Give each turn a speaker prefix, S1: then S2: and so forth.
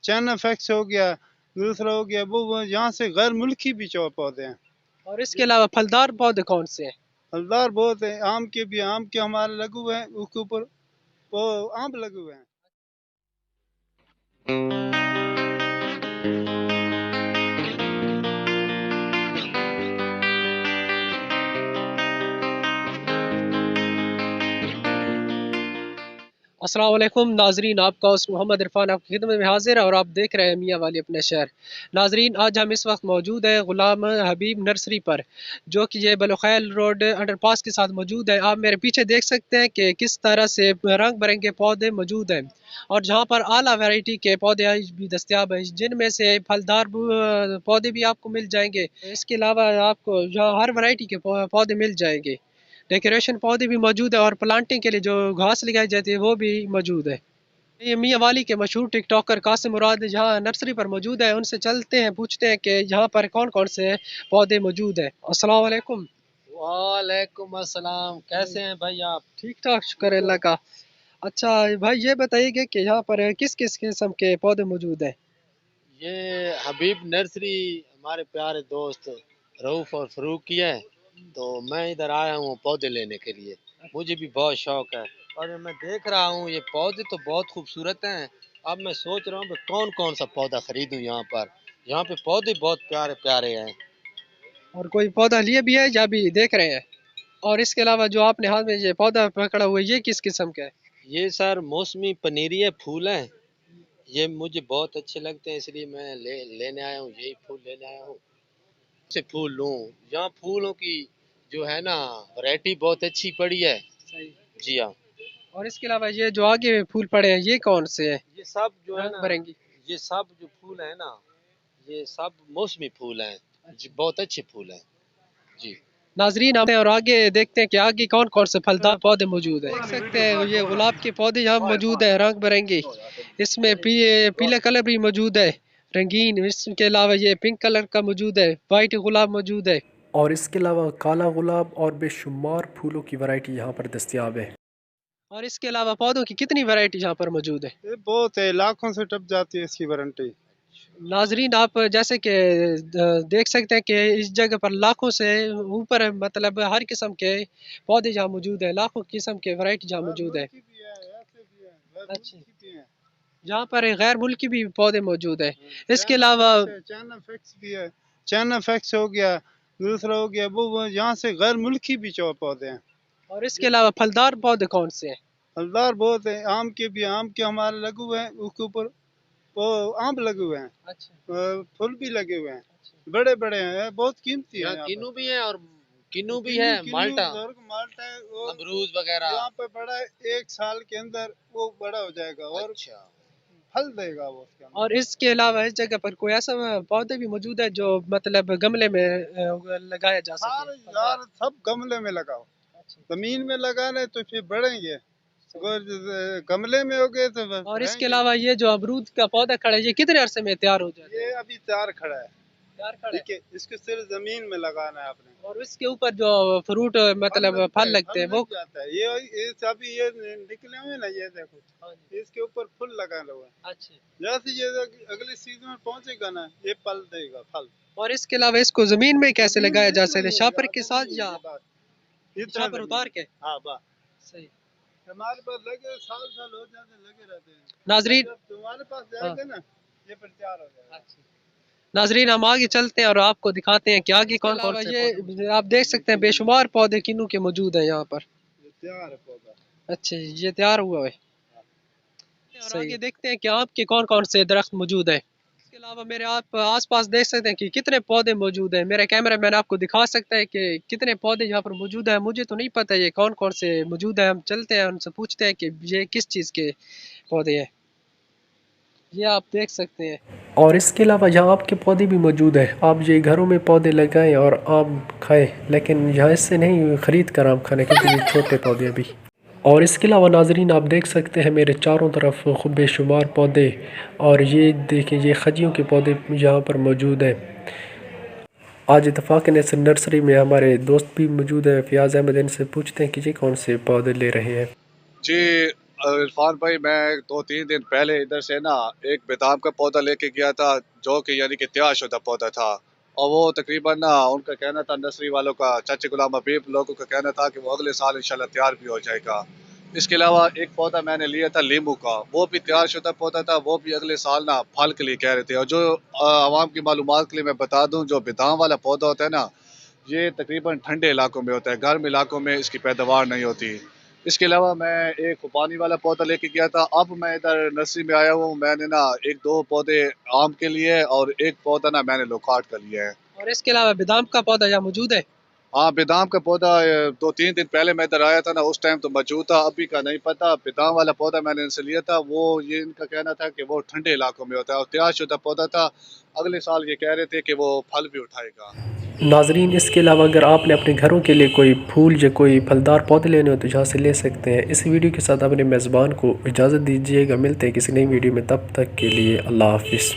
S1: China fax हो गया, दूसरा हो गया वो यहाँ से गैर मुल्की भी पौधे हैं।
S2: और इसके अलावा फलदार पौधे कौन से हैं?
S1: फलदार बहुत है, आम के भी, आम के हमारे लगे हुए हैं, उसके ऊपर वो आम लगे हुए हैं।
S2: अस्सलाम वालेकुम नाजरीन, आपका होस्ट मोहम्मद इरफान आपकी खिदमत में हाजिर है और आप देख रहे हैं मियाँ वाली अपने शहर। नाजरीन, आज हम इस वक्त मौजूद है गुलाम हबीब नर्सरी पर, जो कि ये बलुखैल रोड अंडरपास के साथ मौजूद है। आप मेरे पीछे देख सकते हैं कि किस तरह से रंग बिरंगे पौधे मौजूद हैं और जहाँ पर आला वैरायटी के पौधे भी दस्तियाब हैं, जिनमें से फलदार पौधे भी आपको मिल जाएंगे। इसके अलावा आपको यहाँ हर वैरायटी के पौधे मिल जाएंगे। डेकोरेशन पौधे भी मौजूद है और प्लांटिंग के लिए जो घास लगाई जाती है वो भी मौजूद है। ये मियाँ वाली के मशहूर टिकटॉकर कासिम मुराद यहाँ नर्सरी पर मौजूद है। उनसे चलते हैं, पूछते हैं कि यहाँ पर कौन कौन से पौधे मौजूद हैं। अस्सलाम वालेकुम।
S3: वालेकुम अस्सलाम। कैसे हैं भाई आप?
S2: ठीक ठाक, शुक्र है अल्लाह का। अच्छा भाई, ये बताइए कि यहाँ पर किस किस किस्म के पौधे मौजूद हैं?
S3: ये हबीब नर्सरी हमारे प्यारे दोस्त रऊफ और फरूक की है। तो मैं इधर आया हूँ पौधे लेने के लिए। मुझे भी बहुत शौक है और मैं देख रहा हूँ ये पौधे तो बहुत खूबसूरत हैं। अब मैं सोच रहा हूँ कि कौन कौन सा पौधा खरीदूँ यहाँ पर। यहाँ पे पौधे बहुत प्यारे प्यारे हैं।
S2: और कोई पौधा लिए भी है या भी देख रहे हैं? और इसके अलावा जो आपने हाथ में ये पौधा पकड़ा हुआ है, ये किस किस्म का है?
S3: ये सर मौसमी पनीरी है, फूल हैं। ये मुझे बहुत अच्छे लगते हैं, इसलिए मैं लेने आया हूँ, यही फूल लेने आया हूँ। से फूल लूं। यहाँ फूलों की जो है ना वैरायटी बहुत अच्छी पड़ी है।
S2: सही।
S3: जी हाँ।
S2: और इसके अलावा ये जो आगे फूल पड़े हैं, ये कौन से हैं?
S3: ये सब जो है
S2: रंग
S3: ना,
S2: बिरंगी।
S3: ये सब जो फूल है ना, ये सब मौसमी फूल हैं। जी बहुत अच्छे फूल हैं। जी।
S2: नाजरीन, आते हैं और आगे देखते हैं कि आगे कौन कौन से फलदार पौधे मौजूद हैं। देख सकते हैं ये गुलाब के पौधे यहाँ मौजूद हैं, रंग बिरंगे। इसमें पीले कलर भी मौजूद है, रंगीन। इसके अलावा ये पिंक कलर का मौजूद है, वाइट गुलाब मौजूद है। और इसके अलावा काला गुलाब और बेशुमार फूलों की वैरायटी यहाँ पर दस्तियाब है। और इसके अलावा पौधों की कितनी वैरायटी यहाँ पर मौजूद है?
S1: ये बहुत है, लाखों से टप जाती है इसकी वारंटी।
S2: नाजरीन, आप जैसे कि देख सकते हैं कि इस जगह पर लाखों से ऊपर, मतलब हर किस्म के पौधे यहाँ मौजूद है, लाखों किस्म के वैरायटी यहाँ मौजूद है।
S1: मुल्की भी है, ऐसे भी है, गैर
S2: अच्छा,
S1: मुल्की भी है।
S2: यहाँ पर गैर मुल्की भी पौधे मौजूद है। इसके
S1: चाइना
S2: अलावा
S1: फैक्स है, चाइना फैक्स भी है। चाइना फैक्स हो गया, दूसरा हो गया वो यहाँ से गैर मुल्की भी पौधे हैं।
S2: और इसके अलावा फलदार पौधे कौन से हैं?
S1: फलदार बहुत है, आम के भी, आम के हमारे लगे हुए हैं, उसके ऊपर वो आम लगे हुए हैं।
S2: अच्छा।
S1: फूल भी लगे हुए हैं,
S2: अच्छा।
S1: बड़े बड़े हैं, बहुत कीमती है
S3: यहाँ
S1: यहाँ पर।
S3: किन्नू भी है और किन्नू भी है,
S1: किन्नू किन्नू
S3: माल्टा,
S1: और माल्टा है, और
S3: अमरूद वगैरह।
S1: यहाँ पे बड़ा है, 1 साल के अंदर वो बड़ा हो जाएगा और
S3: अच्छा।
S1: फल देगा वो उसके अंदर।
S2: और इसके अलावा इस जगह पर कोई ऐसा पौधे भी मौजूद है जो मतलब गमले में लगाया जा
S1: सारे
S2: सके?
S1: यार सब गमले में लगाओ,
S2: अच्छा।
S1: जमीन में लगा रहे तो फिर बढ़ेंगे, अगर गमले में हो गए तो
S2: और इसके
S1: रहेंगे।
S2: अलावा ये जो अमरूद का पौधा खड़ा है, ये कितने अरसे में तैयार हो जाता है?
S1: ये अभी तैयार खड़ा है,
S2: तैयार खड़ा है।
S1: ठीक है, इसको सिर्फ जमीन में लगाना है आपने।
S2: और इसके ऊपर जो फ्रूट, मतलब फल लगते हैं
S1: फल
S2: वो?
S1: लग जाता है, ये अभी ये निकले हुए ना, ये देखो,
S2: हाँ जी।
S1: इसके ऊपर फूल लगा हुआ है।
S2: अच्छा।
S1: जैसे ये अगले सीजन में पहुंचेगा ना, ये फल देगा फल।
S2: और इसके अलावा इसको जमीन में कैसे
S1: जमीन
S2: लगाया
S1: में
S2: जा
S1: इसमें
S2: सकता है,
S1: नहीं
S2: शापर के
S1: आता,
S2: साथ
S1: नहीं
S2: या
S1: ये बात, इतना
S2: शापर
S1: जमीन
S2: उतार
S1: में।
S2: के?
S1: हाँ बा,
S2: सही।
S1: हमारे पास लगे साल साल हो जाते, लगे रहते हैं।
S2: नाजरीन।
S1: जब तुम्हारे पास
S2: हाँ।
S1: जाएगा ना, ये फिर तैयार हो जाएगा।
S2: अच्छा। नाजरीन, हम आगे चलते हैं और आपको दिखाते हैं कि आगे कौन कौन से ये आप देख सकते हैं बेशुमार पौधे किन्नू के मौजूद हैं यहाँ पर।
S1: ये तैयार है पौधा।
S2: अच्छा, ये तैयार हुआ है। और आगे देखते हैं कि आपके कौन कौन से दरख्त मौजूद हैं। इसके अलावा मेरे आप आसपास देख सकते हैं कि कितने पौधे मौजूद हैं। मेरा कैमरा मैन आपको दिखा सकता है कि कितने पौधे यहाँ पर मौजूद हैं। मुझे तो नहीं पता ये कौन कौन से मौजूद हैं। हम चलते हैं, उनसे पूछते हैं कि ये किस चीज़ के पौधे हैं। ये आप देख सकते हैं। और इसके अलावा यहाँ आपके पौधे भी मौजूद हैं। आप ये घरों में पौधे लगाएं और आम खाएं, लेकिन यहाँ इससे नहीं ख़रीद कर आम खाने, क्योंकि ये छोटे पौधे अभी। और इसके अलावा नाजरीन, आप देख सकते हैं मेरे चारों तरफ खूब बेशुमार पौधे। और ये देखें, ये खजियों के पौधे यहाँ पर मौजूद हैं। आज इत्तफाक़ नर्सरी में हमारे दोस्त भी मौजूद हैं, फ़ियाज़ अहमद। इनसे पूछते हैं कि ये कौन से पौधे ले रहे हैं।
S4: जी इरफान भाई, मैं 2-3 दिन पहले इधर से ना एक बेदाम का पौधा लेके गया था, जो कि यानी कि तैयार शुदा पौधा था। और वो तकरीबन ना उनका कहना था, नर्सरी वालों का, चाचा गुलाम हबीब लोगों का कहना था कि वो अगले साल इंशाल्लाह तैयार भी हो जाएगा। इसके अलावा एक पौधा मैंने लिया था लीमू का, वो भी तैयार शुदा पौधा था, वो भी अगले साल ना फल के लिए कह रहे थे। और जो आवाम की मालूमात के लिए मैं बता दूं, जो बेदाम वाला पौधा होता है ना, ये तकरीबन ठंडे इलाकों में होता है, गर्म इलाकों में इसकी पैदावार नहीं होती। इसके अलावा मैं एक पानी वाला पौधा लेके गया था। अब मैं इधर नर्सरी में आया हूँ, मैंने ना 1-2 पौधे आम के लिए और एक पौधा ना मैंने लोकार्ड का लिया है।
S2: और इसके अलावा बादाम का पौधा यहाँ मौजूद है?
S4: हाँ, बेदाम का पौधा 2-3 दिन पहले मैं इधर आया था ना, उस टाइम तो मौजूद था, अभी का नहीं पता। बेदाम वाला पौधा मैंने इनसे लिया था, वो ये इनका कहना था कि वो ठंडे इलाकों में होता है और तैयार शुदा पौधा था। अगले साल ये कह रहे थे कि वो फल भी उठाएगा।
S5: नाजरीन, इसके अलावा अगर आपने अपने घरों के लिए कोई फूल या कोई फलदार पौधे लेने हो तो यहाँ से ले सकते हैं। इस वीडियो के साथ अपने मेज़बान को इजाज़त दीजिएगा। मिलते हैं किसी नई वीडियो में, तब तक के लिए अल्लाह हाफिज़।